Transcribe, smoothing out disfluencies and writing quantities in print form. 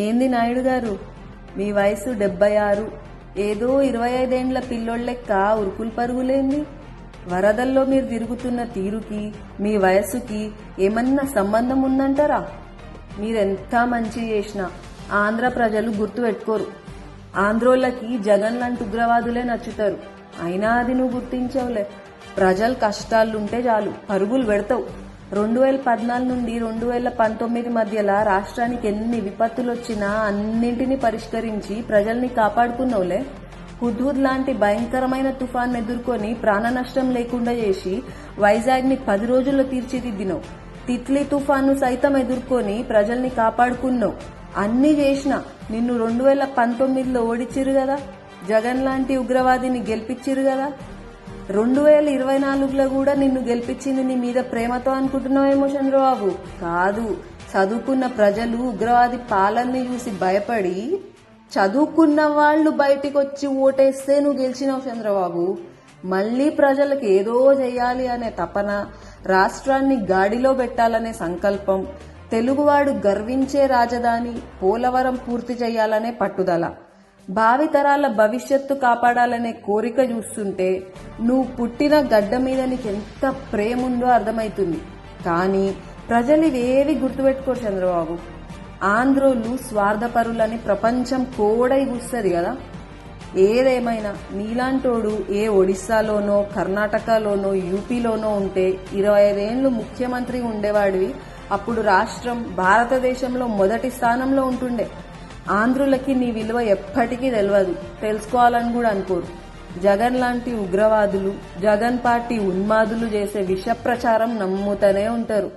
ఏంది నాయుడు గారు, మీ వయసు 76, ఏదో 25 ఏండ్ల పిల్లోళ్ళెక్క ఉరుకులు పరుగులేంది? వరదల్లో మీరు తిరుగుతున్న తీరుకి మీ వయస్సుకి ఏమన్నా సంబంధం ఉందంటారా? మీరెంత మంచి చేసినా ఆంధ్ర ప్రజలు గుర్తుపెట్టుకోరు. ఆంధ్రోళ్ళకి జగన్ లాంటి ఉగ్రవాదులే నచ్చుతారు. అయినా అది నువ్వు గుర్తించవులే. ప్రజలు కష్టాలుంటే చాలు పరుగులు పెడతావు. 2014 నుండి 2019 మధ్యలో రాష్ట్రానికి ఎన్ని విపత్తులు వచ్చినా అన్నింటినీ పరిష్కరించి ప్రజల్ని కాపాడుకున్నావులే. హుద్హుద్ లాంటి భయంకరమైన తుఫాన్ ఎదుర్కొని ప్రాణ నష్టం లేకుండా చేసి వైజాగ్ ని 10 రోజుల్లో తీర్చిదిద్దినావు. తిత్లీ తుఫాను సైతం ఎదుర్కొని ప్రజల్ని కాపాడుకున్నావు. అన్ని చేసినా నిన్ను 2019లో ఓడిచ్చిరు కదా, జగన్ లాంటి ఉగ్రవాదిని గెలిపించిరు కదా. 2024లో కూడా నిన్ను గెలిపించింది నీ మీద ప్రేమతో అనుకుంటున్నావేమో చంద్రబాబు. కాదు, చదువుకున్న ప్రజలు ఉగ్రవాది పాలనని చూసి భయపడి చదువుకున్న వాళ్ళు బయటికి వచ్చి ఓటేస్తే నువ్వు గెలిచినావు చంద్రబాబు. మళ్లీ ప్రజలకు ఏదో చేయాలి అనే తపన, రాష్ట్రాన్ని గాడిలో పెట్టాలనే సంకల్పం, తెలుగువాడు గర్వించే రాజధాని పోలవరం పూర్తి చేయాలనే పట్టుదల, భావితరాల భవిష్యత్తు కాపాడాలనే కోరిక చూస్తుంటే నువ్వు పుట్టిన గడ్డ మీద నీకు ఎంత ప్రేమ ఉందో అర్థమవుతుంది. కానీ ప్రజలు ఇవేవి గుర్తుపెట్టుకోరు చంద్రబాబు. ఆంధ్రోళ్ళు స్వార్థపరులని ప్రపంచం కోడై కూస్తుంది కదా. ఏదేమైనా నీలాంటోడు ఏ ఒడిస్సాలోనో కర్ణాటకలోనో యూపీలోనో ఉంటే 25 ఏండ్లు ముఖ్యమంత్రి ఉండేవాడివి. అప్పుడు రాష్ట్రం భారతదేశంలో మొదటి స్థానంలో ఉంటుండే. ఆంధ్రులకి నీ విలువ ఎప్పటికీ తెలియదు, తెలుసుకోవాలని కూడా అనుకోరు. జగన్ లాంటి ఉగ్రవాదులు, జగన్ పార్టీ ఉన్మాదులు చేసే విష ప్రచారం నమ్ముతూనే ఉంటారు.